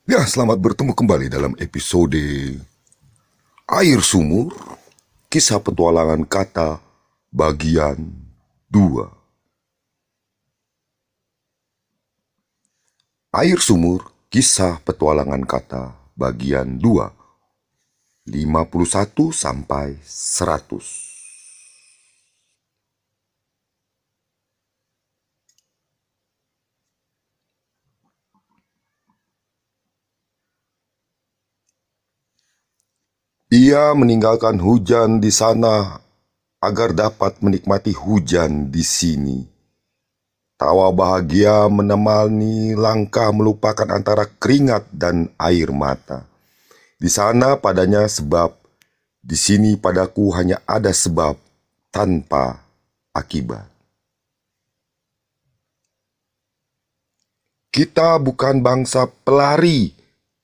Ya, selamat bertemu kembali dalam episode Air Sumur, Kisah Petualangan Kata, bagian 2. Air Sumur, Kisah Petualangan Kata, bagian 2, 51 sampai 100. Ia meninggalkan hujan di sana agar dapat menikmati hujan di sini. Tawa bahagia menemani langkah melupakan antara keringat dan air mata. Di sana padanya sebab, di sini padaku hanya ada sebab tanpa akibat. Kita bukan bangsa pelari,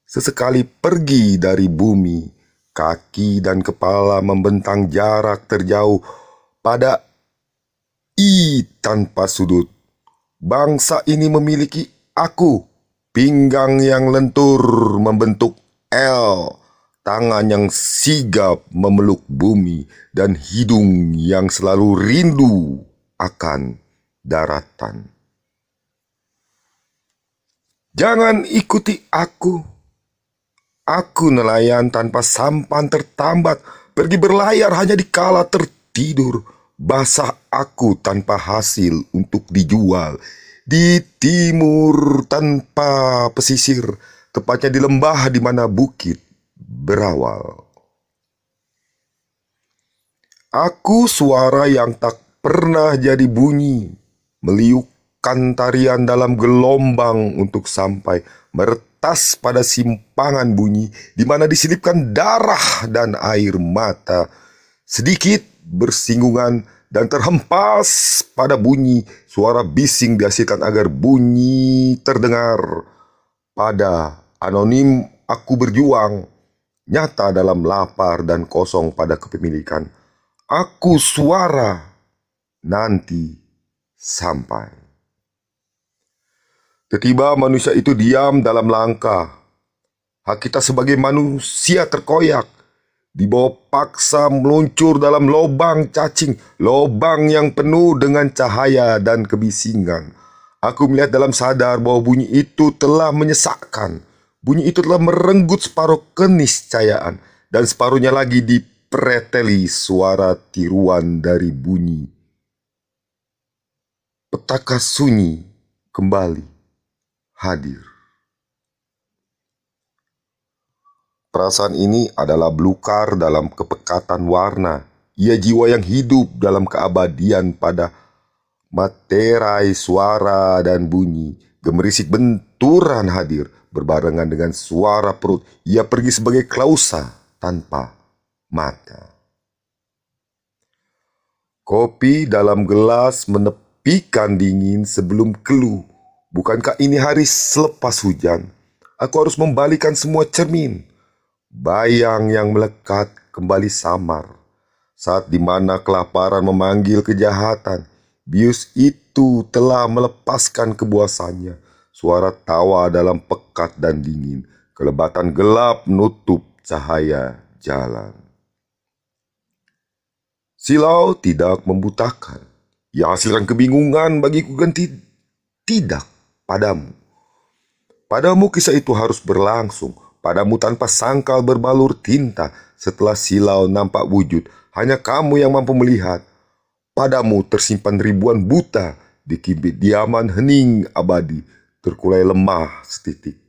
sesekali pergi dari bumi. Kaki dan kepala membentang jarak terjauh pada I tanpa sudut. Bangsa ini memiliki aku, pinggang yang lentur membentuk L, tangan yang sigap memeluk bumi, dan hidung yang selalu rindu akan daratan. Jangan ikuti aku. Aku nelayan tanpa sampan tertambat, pergi berlayar hanya dikala tertidur. Basah aku tanpa hasil untuk dijual. Di timur tanpa pesisir, tepatnya di lembah di mana bukit berawal. Aku suara yang tak pernah jadi bunyi, meliukkan tarian dalam gelombang untuk sampai meretas pada simpangan bunyi di mana diselipkan darah dan air mata, sedikit bersinggungan dan terhempas pada bunyi. Suara bising dihasilkan agar bunyi terdengar. Pada anonim aku berjuang, nyata dalam lapar dan kosong pada kepemilikan. Aku suara nanti sampai. Tiba-tiba manusia itu diam dalam langkah. Hak kita sebagai manusia terkoyak. Dibawa paksa meluncur dalam lobang cacing. Lobang yang penuh dengan cahaya dan kebisingan. Aku melihat dalam sadar bahwa bunyi itu telah menyesakkan. Bunyi itu telah merenggut separuh keniscayaan. Dan separuhnya lagi dipreteli suara tiruan dari bunyi. Petaka sunyi kembali hadir. Perasaan ini adalah belukar dalam kepekatan warna. Ia jiwa yang hidup dalam keabadian pada materai suara dan bunyi. Gemerisik benturan hadir berbarengan dengan suara perut. Ia pergi sebagai klausa tanpa mata. Kopi dalam gelas menepikan dingin sebelum keluh. Bukankah ini hari selepas hujan? Aku harus membalikan semua cermin. Bayang yang melekat kembali samar. Saat dimana kelaparan memanggil kejahatan, bius itu telah melepaskan kebuasannya. Suara tawa dalam pekat dan dingin. Kelebatan gelap menutup cahaya jalan. Silau tidak membutakan. Ia hasilkan kebingungan bagiku ganti tidak. Padamu. Padamu kisah itu harus berlangsung. Padamu tanpa sangkal berbalur tinta. Setelah silau nampak wujud, hanya kamu yang mampu melihat. Padamu tersimpan ribuan buta di kibit diaman hening abadi. Terkulai lemah setitik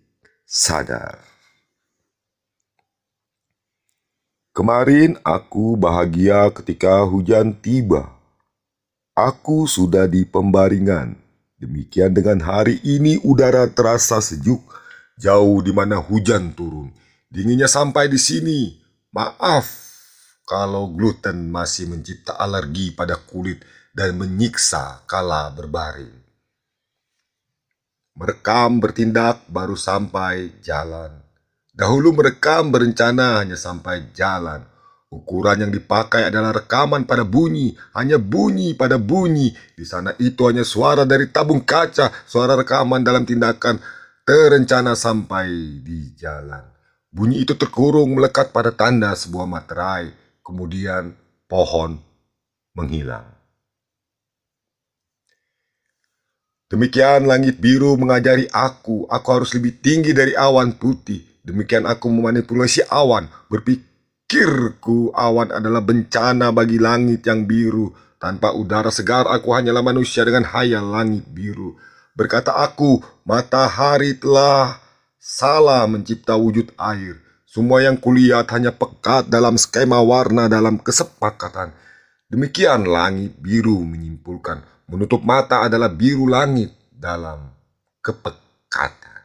sadar. Kemarin aku bahagia ketika hujan tiba. Aku sudah di pembaringan. Demikian dengan hari ini udara terasa sejuk, jauh di mana hujan turun. Dinginnya sampai di sini. Maaf kalau gluten masih mencipta alergi pada kulit dan menyiksa kala berbaring. Merekam bertindak baru sampai jalan. Dahulu merekam berencana hanya sampai jalan. Ukuran yang dipakai adalah rekaman pada bunyi, hanya bunyi pada bunyi. Di sana itu hanya suara dari tabung kaca, suara rekaman dalam tindakan terencana sampai di jalan. Bunyi itu terkurung melekat pada tanda sebuah materai, kemudian pohon menghilang. Demikian langit biru mengajari aku harus lebih tinggi dari awan putih. Demikian aku memanipulasi awan, berpikirku awan adalah bencana bagi langit yang biru. Tanpa udara segar aku hanyalah manusia dengan hayal langit biru. Berkata aku, matahari telah salah mencipta wujud air. Semua yang kulihat hanya pekat dalam skema warna dalam kesepakatan. Demikian langit biru menyimpulkan. Menutup mata adalah biru langit dalam kepekatan.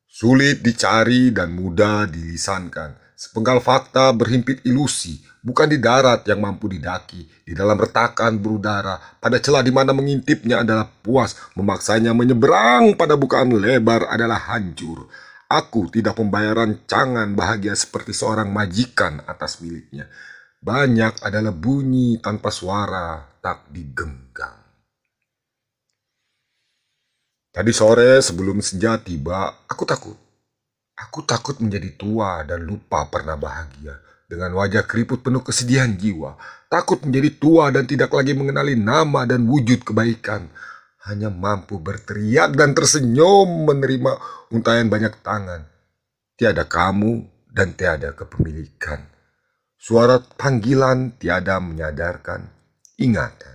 Sulit dicari dan mudah dilisankan. Sepenggal fakta berhimpit ilusi, bukan di darat yang mampu didaki, di dalam retakan berudara, pada celah di mana mengintipnya adalah puas, memaksanya menyeberang pada bukaan lebar adalah hancur. Aku tidak membayar rancangan bahagia seperti seorang majikan atas miliknya. Banyak adalah bunyi tanpa suara tak digenggam. Tadi sore sebelum senja tiba, aku takut. Aku takut menjadi tua dan lupa pernah bahagia. Dengan wajah keriput penuh kesedihan jiwa. Takut menjadi tua dan tidak lagi mengenali nama dan wujud kebaikan. Hanya mampu berteriak dan tersenyum menerima untayan banyak tangan. Tiada kamu dan tiada kepemilikan. Suara panggilan tiada menyadarkan ingatan.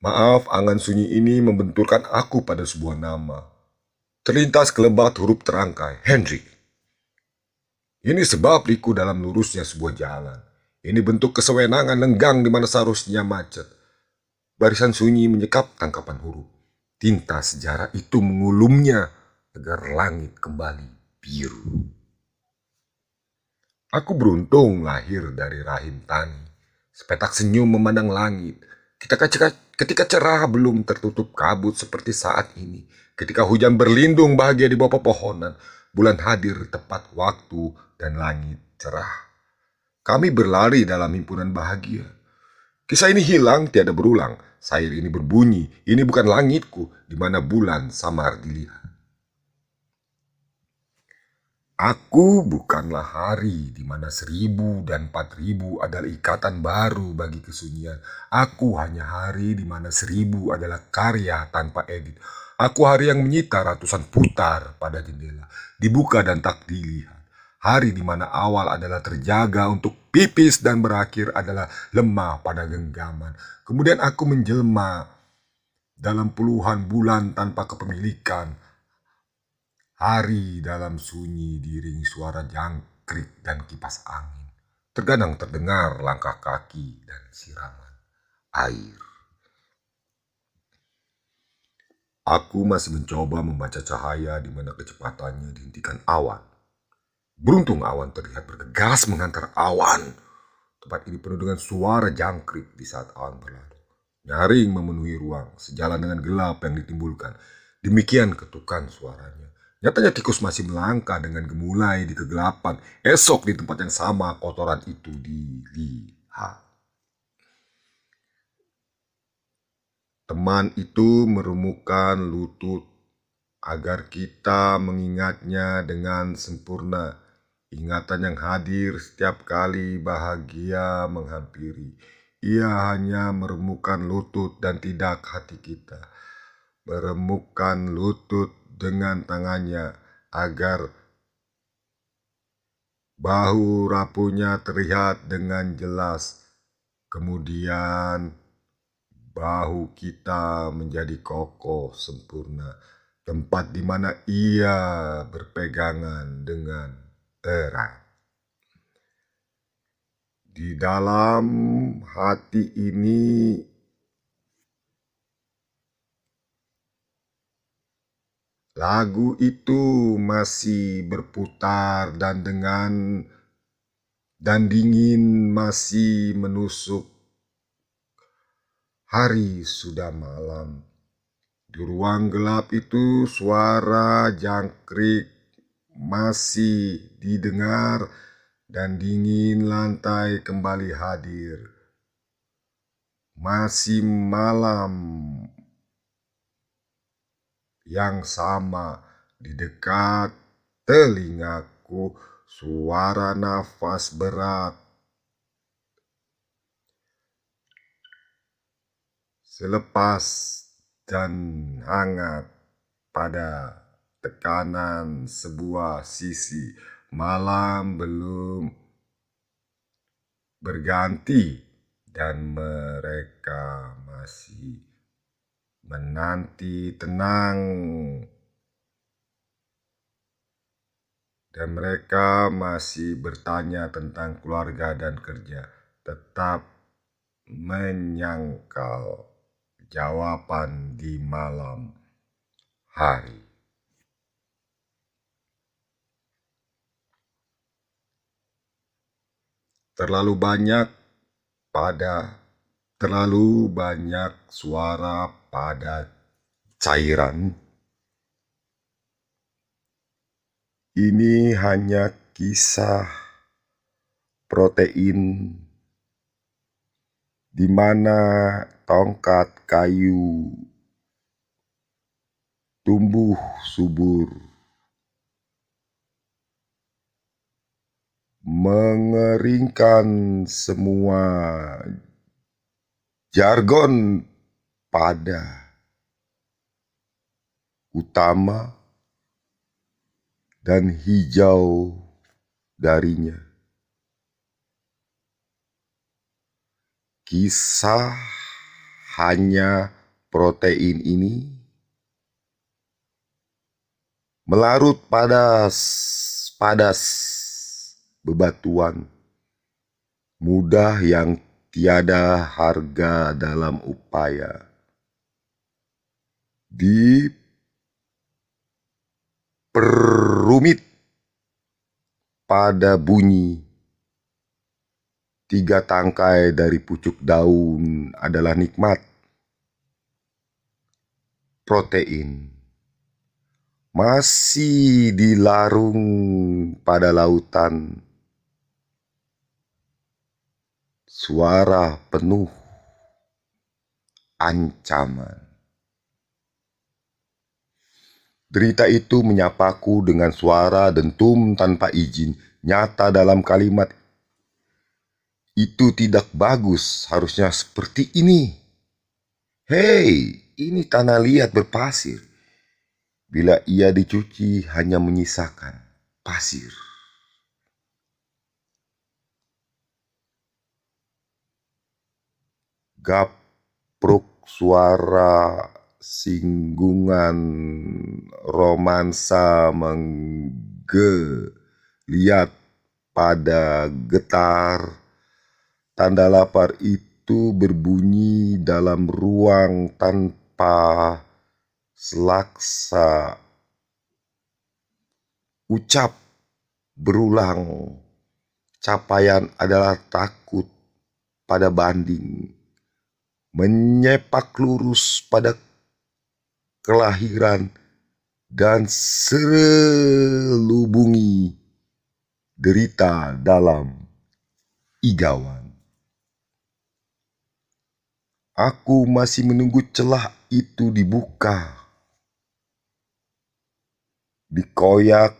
Maaf, angan sunyi ini membenturkan aku pada sebuah nama. Terlintas kelebat huruf terangkai, Hendrik. Ini sebab liku dalam lurusnya sebuah jalan. Ini bentuk kesewenangan lenggang di mana seharusnya macet. Barisan sunyi menyekap tangkapan huruf. Tinta sejarah itu mengulumnya agar langit kembali biru. Aku beruntung lahir dari rahim tani. Sepetak senyum memandang langit. Ketika cerah belum tertutup kabut seperti saat ini. Ketika hujan berlindung bahagia di bawah pepohonan. Bulan hadir tepat waktu dan langit cerah. Kami berlari dalam himpunan bahagia. Kisah ini hilang tiada berulang. Sair ini berbunyi. Ini bukan langitku di mana bulan samar dilihat. Aku bukanlah hari di mana 1000 dan 4000 adalah ikatan baru bagi kesunyian. Aku hanya hari di mana 1000 adalah karya tanpa edit. Aku hari yang menyita ratusan putar pada jendela, dibuka dan tak dilihat. Hari di mana awal adalah terjaga untuk pipis dan berakhir adalah lemah pada genggaman. Kemudian aku menjelma dalam puluhan bulan tanpa kepemilikan. Hari dalam sunyi diiringi suara jangkrik dan kipas angin. Terkadang terdengar langkah kaki dan siraman air. Aku masih mencoba membaca cahaya di mana kecepatannya dihentikan awan. Beruntung awan terlihat bergegas mengantar awan. Tempat ini penuh dengan suara jangkrik di saat awan berlalu. Nyaring memenuhi ruang, sejalan dengan gelap yang ditimbulkan. Demikian ketukan suaranya. Nyatanya tikus masih melangkah dengan gemulai di kegelapan. Esok di tempat yang sama kotoran itu dilihat. Teman itu meremukkan lutut agar kita mengingatnya dengan sempurna. Ingatan yang hadir setiap kali bahagia menghampiri. Ia hanya meremukkan lutut dan tidak hati kita. Meremukkan lutut dengan tangannya agar bahu rapuhnya terlihat dengan jelas. Kemudian bahu kita menjadi kokoh sempurna, tempat di mana ia berpegangan dengan erat. Di dalam hati ini lagu itu masih berputar dan dingin masih menusuk. Hari sudah malam. Di ruang gelap itu suara jangkrik masih didengar dan dingin lantai kembali hadir. Masih malam. yang sama di dekat telingaku, suara nafas berat selepas dan hangat pada tekanan sebuah sisi. Malam belum berganti dan mereka masih menanti tenang, dan mereka masih bertanya tentang keluarga dan kerja, tetap menyangkal jawaban di malam hari. Terlalu banyak suara pada cairan. Ini hanya kisah protein di mana tongkat kayu tumbuh subur, mengeringkan semua jargon pada utama dan hijau darinya. Kisah hanya protein ini melarut pada bebatuan mudah yang tiada harga dalam upaya diperumit pada bunyi. 3 tangkai dari pucuk daun adalah nikmat. Protein masih dilarung pada lautan. Suara penuh ancaman. Derita itu menyapaku dengan suara dentum tanpa izin, nyata dalam kalimat. Itu tidak bagus, harusnya seperti ini. Hei, ini tanah liat berpasir. Bila ia dicuci hanya menyisakan pasir. Gapruk suara singgungan romansa menggeliat pada getar. Tanda lapar itu berbunyi dalam ruang tanpa selaksa. Ucap berulang, capaian adalah takut pada banding, menyepak lurus pada kelahiran dan selubungi derita dalam igawan. Aku masih menunggu celah itu dibuka, dikoyak,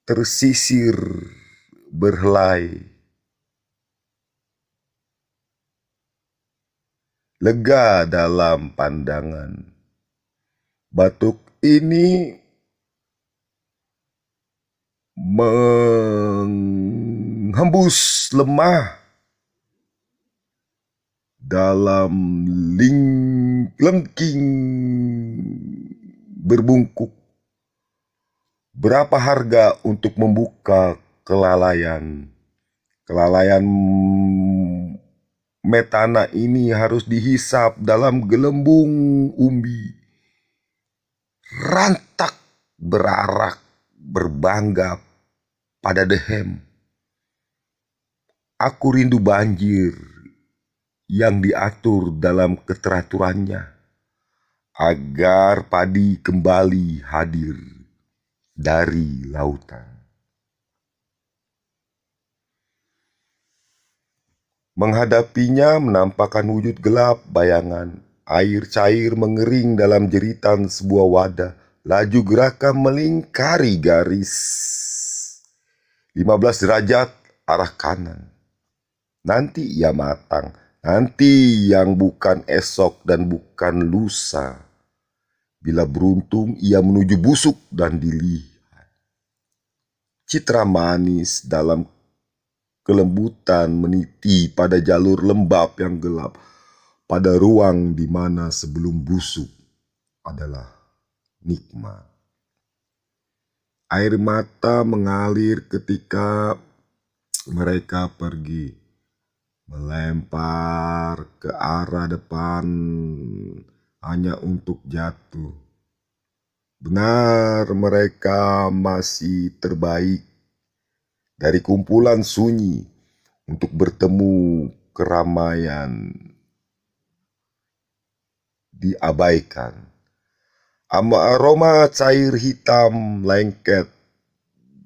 tersisir berhelai. Lega dalam pandangan. Batuk ini menghembus lemah dalam lengking berbungkuk. Berapa harga untuk membuka kelalaian? Kelalaian metana ini harus dihisap dalam gelembung umbi. Rantak berarak berbangga pada dehem. Aku rindu banjir yang diatur dalam keteraturannya, agar padi kembali hadir dari lautan. Menghadapinya menampakkan wujud gelap bayangan. Air cair mengering dalam jeritan sebuah wadah, laju gerakan melingkari garis 15 derajat arah kanan. Nanti ia matang, nanti yang bukan esok dan bukan lusa. Bila beruntung ia menuju busuk dan dilihat. Citra manis dalam kelembutan meniti pada jalur lembab yang gelap, pada ruang di mana sebelum busuk adalah nikmat. Air mata mengalir ketika mereka pergi, melempar ke arah depan hanya untuk jatuh. Benar, mereka masih terbaik dari kumpulan sunyi untuk bertemu keramaian diabaikan. Aroma cair hitam lengket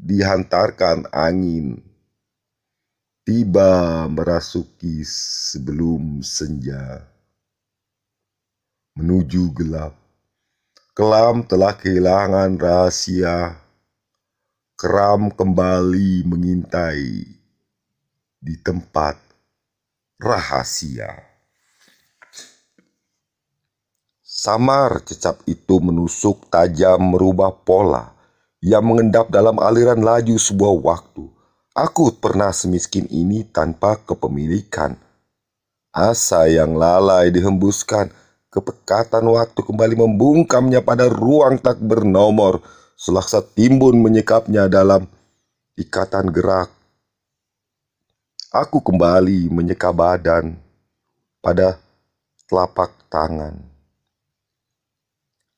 dihantarkan angin, tiba merasuki sebelum senja. Menuju gelap, kelam telah kehilangan rahasia, keram kembali mengintai di tempat rahasia. Samar cecap itu menusuk tajam merubah pola yang mengendap dalam aliran laju sebuah waktu. Aku pernah semiskin ini tanpa kepemilikan. Asa yang lalai dihembuskan, kepekatan waktu kembali membungkamnya pada ruang tak bernomor, selaksa timbun menyekapnya dalam ikatan gerak. Aku kembali menyeka badan pada telapak tangan.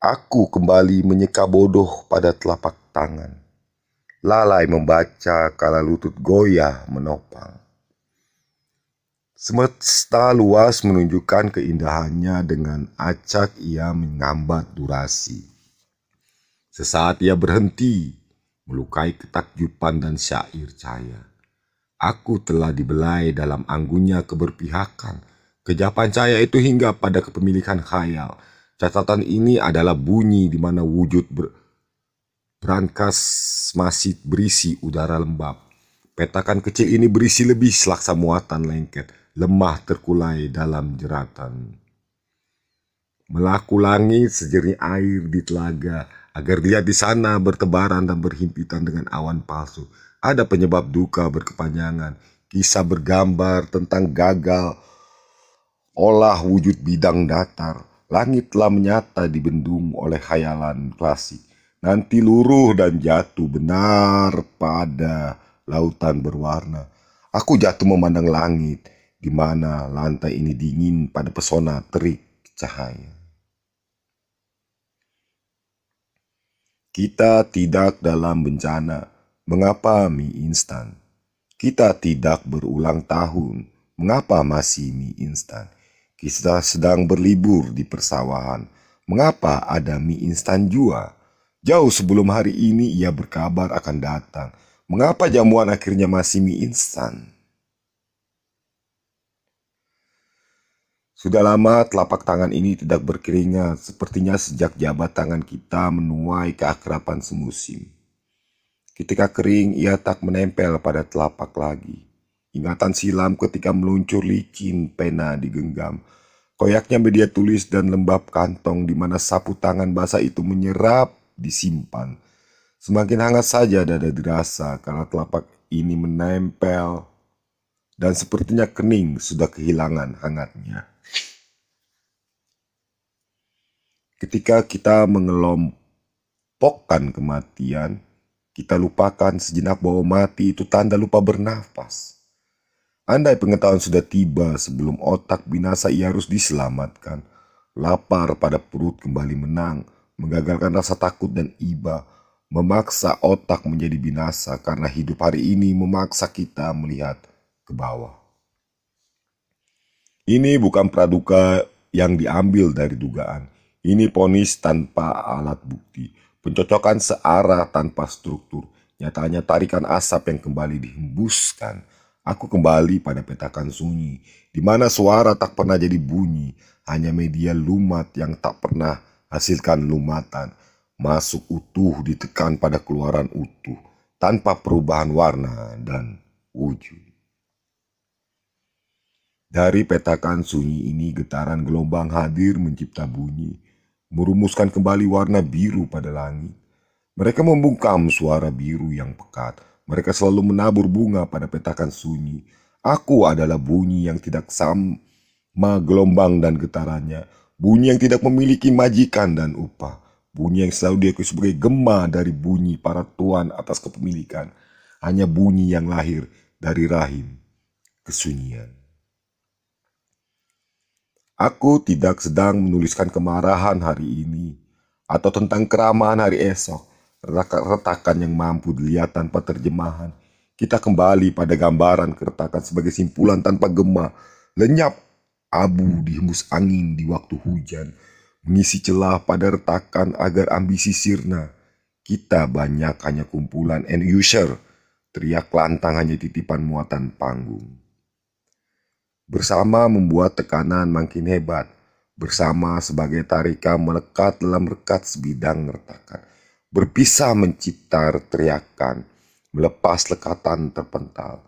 Aku kembali menyeka bodoh pada telapak tangan. Lalai membaca kala lutut goyah menopang. Semesta luas menunjukkan keindahannya dengan acak ia mengambat durasi. Sesaat ia berhenti, melukai ketakjuban dan syair cahaya. Aku telah dibelai dalam anggunnya keberpihakan. Kejapan cahaya itu hingga pada kepemilikan khayal. Catatan ini adalah bunyi di mana wujud berangkas masih berisi udara lembab. Petakan kecil ini berisi lebih selaksa muatan lengket, lemah terkulai dalam jeratan. Melaku langit sejernih air di telaga, agar lihat di sana bertebaran dan berhimpitan dengan awan palsu. Ada penyebab duka berkepanjangan, kisah bergambar tentang gagal olah wujud bidang datar. Langit telah menyata dibendung oleh khayalan klasik. Nanti luruh dan jatuh benar pada lautan berwarna. Aku jatuh memandang langit, di mana lantai ini dingin pada pesona terik cahaya. Kita tidak dalam bencana, mengapa mie instan? Kita tidak berulang tahun, mengapa masih mie instan? Kita sedang berlibur di persawahan, mengapa ada mie instan jua? Jauh sebelum hari ini ia berkabar akan datang, mengapa jamuan akhirnya masih mie instan? Sudah lama telapak tangan ini tidak berkeringat, sepertinya sejak jabat tangan kita menuai keakraban semusim. Ketika kering, ia tak menempel pada telapak lagi. Ingatan silam ketika meluncur licin pena digenggam. Koyaknya media tulis dan lembab kantong di mana sapu tangan basah itu menyerap disimpan. Semakin hangat saja dada dirasa karena telapak ini menempel dan sepertinya kening sudah kehilangan hangatnya. Ketika kita mengelompokkan kematian, kita lupakan sejenak bahwa mati itu tanda lupa bernafas. Andai pengetahuan sudah tiba sebelum otak binasa, ia harus diselamatkan. Lapar pada perut kembali menang, menggagalkan rasa takut dan iba, memaksa otak menjadi binasa karena hidup hari ini memaksa kita melihat ke bawah. Ini bukan praduga yang diambil dari dugaan. Ini vonis tanpa alat bukti, pencocokan searah tanpa struktur, nyatanya tarikan asap yang kembali dihembuskan. Aku kembali pada petakan sunyi di mana suara tak pernah jadi bunyi, hanya media lumat yang tak pernah hasilkan lumatan, masuk utuh ditekan pada keluaran utuh, tanpa perubahan warna dan wujud. Dari petakan sunyi ini getaran gelombang hadir mencipta bunyi, merumuskan kembali warna biru pada langit. Mereka membungkam suara biru yang pekat. Mereka selalu menabur bunga pada petakan sunyi. Aku adalah bunyi yang tidak sama gelombang dan getarannya. Bunyi yang tidak memiliki majikan dan upah. Bunyi yang selalu diakui sebagai gema dari bunyi para tuan atas kepemilikan. Hanya bunyi yang lahir dari rahim kesunyian. Aku tidak sedang menuliskan kemarahan hari ini atau tentang keramahan hari esok. Retakan yang mampu dilihat tanpa terjemahan. Kita kembali pada gambaran keretakan sebagai simpulan tanpa gema, lenyap abu dihembus angin di waktu hujan, mengisi celah pada retakan agar ambisi sirna. Kita banyak hanya kumpulan end user, teriak lantang hanya titipan muatan panggung. Bersama membuat tekanan makin hebat, bersama sebagai tarikan melekat dalam rekat sebidang retakan. Berpisah mencipta teriakan, melepas lekatan terpental.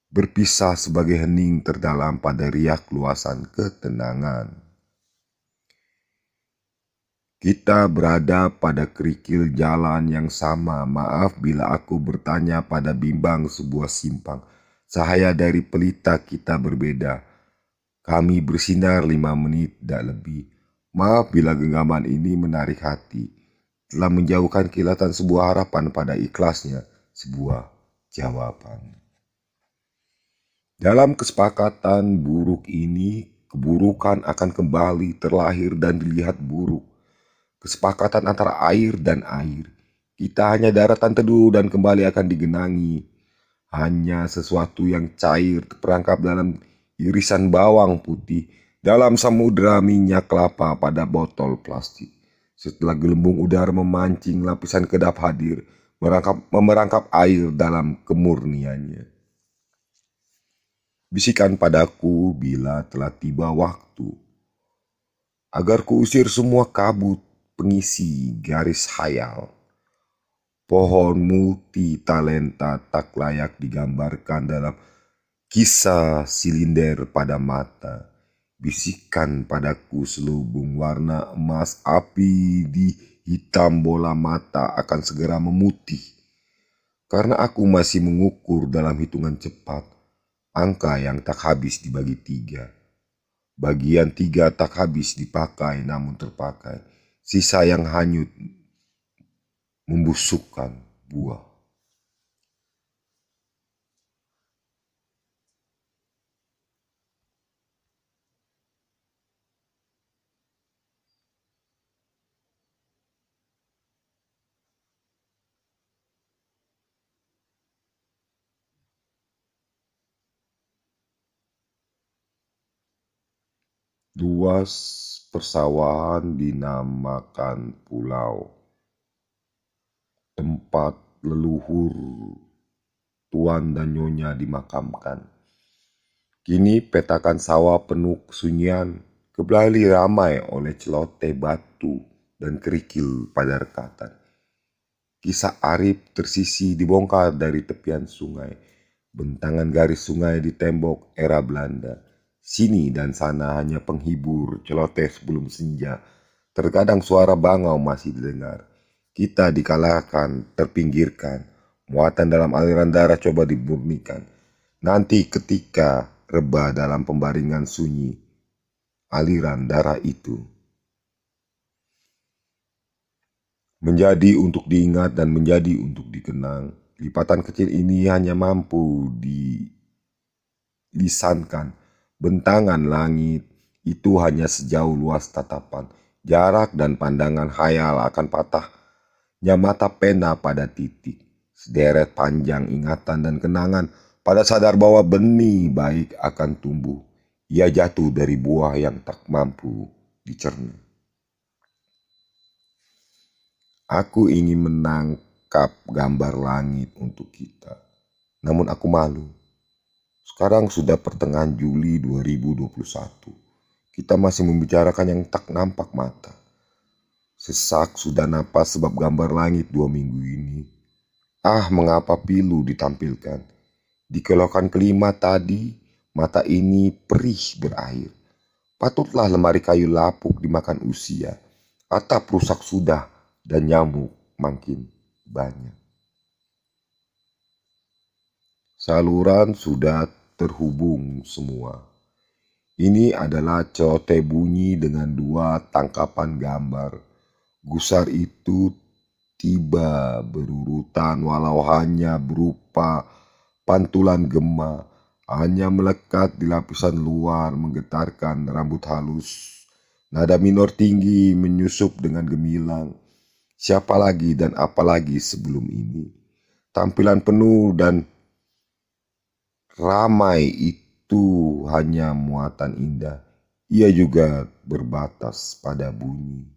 Berpisah sebagai hening terdalam pada riak luasan ketenangan. Kita berada pada kerikil jalan yang sama. Maaf bila aku bertanya pada bimbang sebuah simpang. Cahaya dari pelita kita berbeda. Kami bersinar 5 menit tak lebih. Maaf bila genggaman ini menarik hati. Telah menjauhkan kilatan sebuah harapan pada ikhlasnya sebuah jawaban. Dalam kesepakatan buruk ini, keburukan akan kembali terlahir dan dilihat buruk. Kesepakatan antara air dan air. Kita hanya daratan teduh dan kembali akan digenangi. Hanya sesuatu yang cair terperangkap dalam irisan bawang putih, dalam samudera minyak kelapa pada botol plastik. Setelah gelembung udara memancing lapisan kedap hadir, memerangkap air dalam kemurniannya. Bisikan padaku bila telah tiba waktu, agar kuusir semua kabut pengisi garis hayal. Pohon multi talenta tak layak digambarkan dalam kisah silinder pada mata. Bisikan padaku selubung warna emas api di hitam bola mata akan segera memutih. Karena aku masih mengukur dalam hitungan cepat, angka yang tak habis dibagi 3. Bagian 3 tak habis dipakai namun terpakai. Sisa yang hanyut membusukkan buah. Luas persawahan dinamakan pulau. Tempat leluhur tuan dan nyonya dimakamkan. Kini petakan sawah penuh kesunyian, kembali ramai oleh celoteh batu dan kerikil pada rekatan. Kisah Arif tersisi dibongkar dari tepian sungai. Bentangan garis sungai di tembok era Belanda. Sini dan sana hanya penghibur celoteh sebelum senja. Terkadang suara bangau masih didengar. Kita dikalahkan, terpinggirkan. Muatan dalam aliran darah coba dimurnikan. Nanti ketika reba dalam pembaringan sunyi, aliran darah itu menjadi untuk diingat dan menjadi untuk dikenang. Lipatan kecil ini hanya mampu dilisankan. Bentangan langit itu hanya sejauh luas tatapan. Jarak dan pandangan khayal akan patahnya mata pena pada titik. Sederet panjang ingatan dan kenangan pada sadar bahwa benih baik akan tumbuh. Ia jatuh dari buah yang tak mampu dicerna. Aku ingin menangkap gambar langit untuk kita, namun aku malu. Sekarang sudah pertengahan Juli 2021. Kita masih membicarakan yang tak nampak mata. Sesak sudah napas sebab gambar langit 2 minggu ini. Mengapa pilu ditampilkan? Di kelokan kelima tadi, mata ini perih berair. Patutlah lemari kayu lapuk dimakan usia. Atap rusak sudah dan nyamuk makin banyak. Saluran sudah terhubung semua. Ini adalah celoteh bunyi dengan 2 tangkapan gambar. Gusar itu tiba berurutan walau hanya berupa pantulan gema, hanya melekat di lapisan luar menggetarkan rambut halus. Nada minor tinggi menyusup dengan gemilang. Siapa lagi dan apalagi sebelum ini? Tampilan penuh dan ramai itu hanya muatan indah. Ia juga berbatas pada bunyi.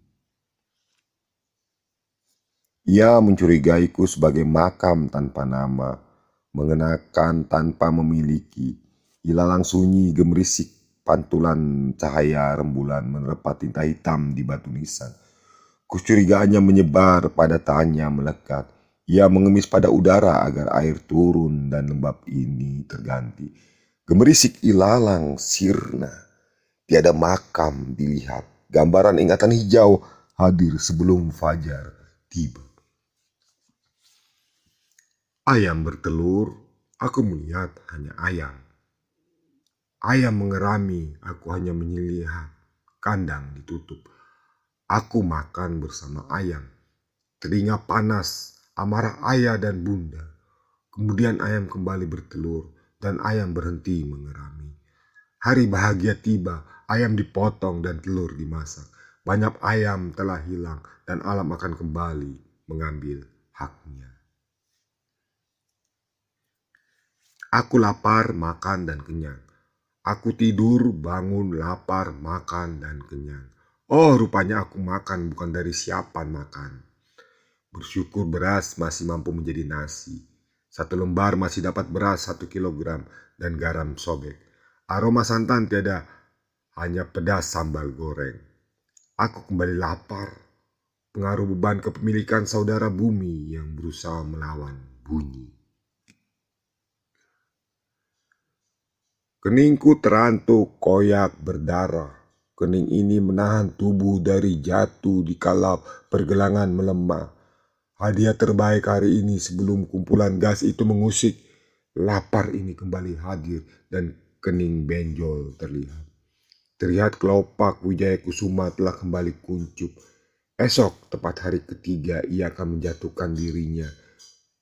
Ia mencurigaiku sebagai makam tanpa nama, mengenakan tanpa memiliki. Ilalang sunyi gemerisik pantulan cahaya rembulan menerpa tinta hitam di batu nisan. Kecurigaannya menyebar pada tanya melekat. Ia mengemis pada udara agar air turun dan lembab ini terganti. Gemerisik ilalang sirna. Tiada makam dilihat. Gambaran ingatan hijau hadir sebelum fajar tiba. Ayam bertelur, aku melihat hanya ayam. Ayam mengerami, aku hanya menyelihat. Kandang ditutup. Aku makan bersama ayam. Telinga panas, amarah ayah dan bunda. Kemudian ayam kembali bertelur dan ayam berhenti mengerami. Hari bahagia tiba, ayam dipotong dan telur dimasak. Banyak ayam telah hilang dan alam akan kembali mengambil haknya. Aku lapar, makan, dan kenyang. Aku tidur, bangun, lapar, makan, dan kenyang. Oh, rupanya aku makan bukan dari siapan makan. Bersyukur beras masih mampu menjadi nasi. 1 lembar masih dapat beras 1 kilogram dan garam sobek. Aroma santan tiada, hanya pedas sambal goreng. Aku kembali lapar. Pengaruh beban kepemilikan saudara bumi yang berusaha melawan bunyi. Keningku terantuk, koyak, berdarah. Kening ini menahan tubuh dari jatuh di kala pergelangan melemah. Hadiah terbaik hari ini sebelum kumpulan gas itu mengusik. Lapar ini kembali hadir dan kening benjol terlihat. Terlihat kelopak Wijaya Kusuma telah kembali kuncup. Esok tepat hari ketiga ia akan menjatuhkan dirinya.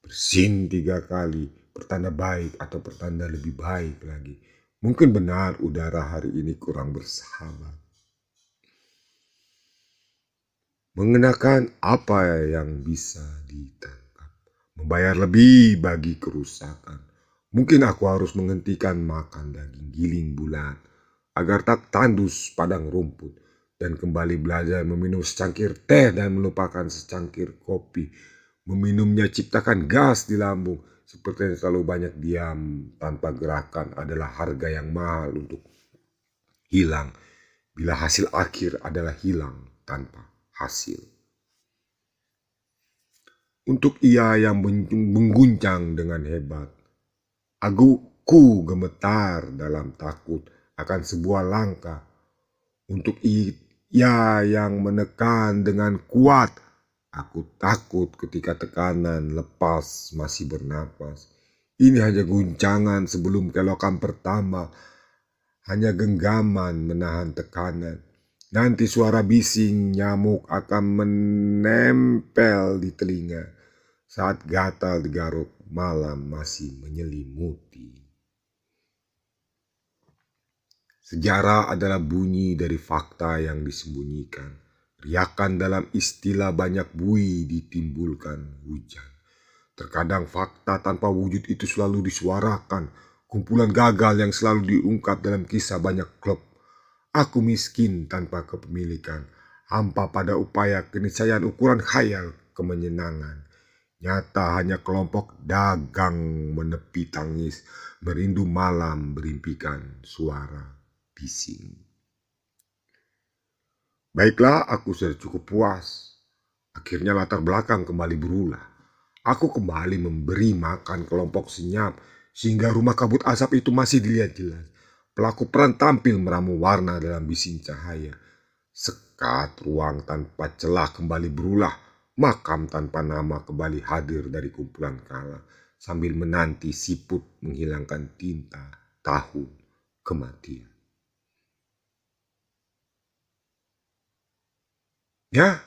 Bersin 3 kali, pertanda baik atau pertanda lebih baik lagi. Mungkin benar udara hari ini kurang bersahabat. Mengenakan apa yang bisa ditangkap. Membayar lebih bagi kerusakan. Mungkin aku harus menghentikan makan daging giling bulan agar tak tandus padang rumput dan kembali belajar meminum secangkir teh dan melupakan secangkir kopi. Meminumnya ciptakan gas di lambung. Seperti yang selalu banyak diam tanpa gerakan adalah harga yang mahal untuk hilang. Bila hasil akhir adalah hilang tanpa hasil. Untuk ia yang mengguncang dengan hebat. Aku gemetar dalam takut akan sebuah langkah. Untuk ia yang menekan dengan kuat. Aku takut ketika tekanan lepas masih bernapas. Ini hanya guncangan sebelum kelokan pertama. Hanya genggaman menahan tekanan. Nanti suara bising nyamuk akan menempel di telinga. Saat gatal digaruk malam masih menyelimuti. Sejarah adalah bunyi dari fakta yang disembunyikan. Riakan dalam istilah banyak bui ditimbulkan hujan. Terkadang fakta tanpa wujud itu selalu disuarakan. Kumpulan gagal yang selalu diungkap dalam kisah banyak klub. Aku miskin tanpa kepemilikan. Hampa pada upaya keniscayaan ukuran khayal kemenyenangan. Nyata hanya kelompok dagang menepi tangis, merindu malam berimpikan suara bising. Baiklah, aku sudah cukup puas. Akhirnya latar belakang kembali berulah. Aku kembali memberi makan kelompok senyap, sehingga rumah kabut asap itu masih dilihat jelas. Pelaku peran tampil meramu warna dalam bising cahaya. Sekat ruang tanpa celah kembali berulah. Makam tanpa nama kembali hadir dari kumpulan kala, sambil menanti siput menghilangkan tinta tahun kematian. Ya,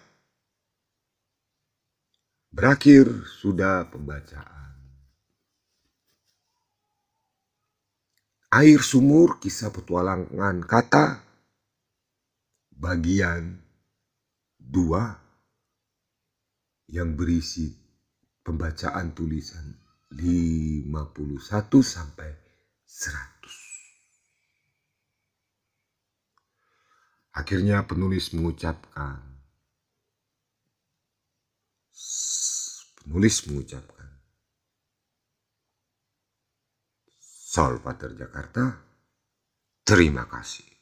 berakhir sudah pembacaan. Air sumur, kisah petualangan kata, bagian 2 yang berisi pembacaan tulisan 51 sampai 100. Akhirnya penulis mengucapkan, Sol Pater Jakarta, terima kasih.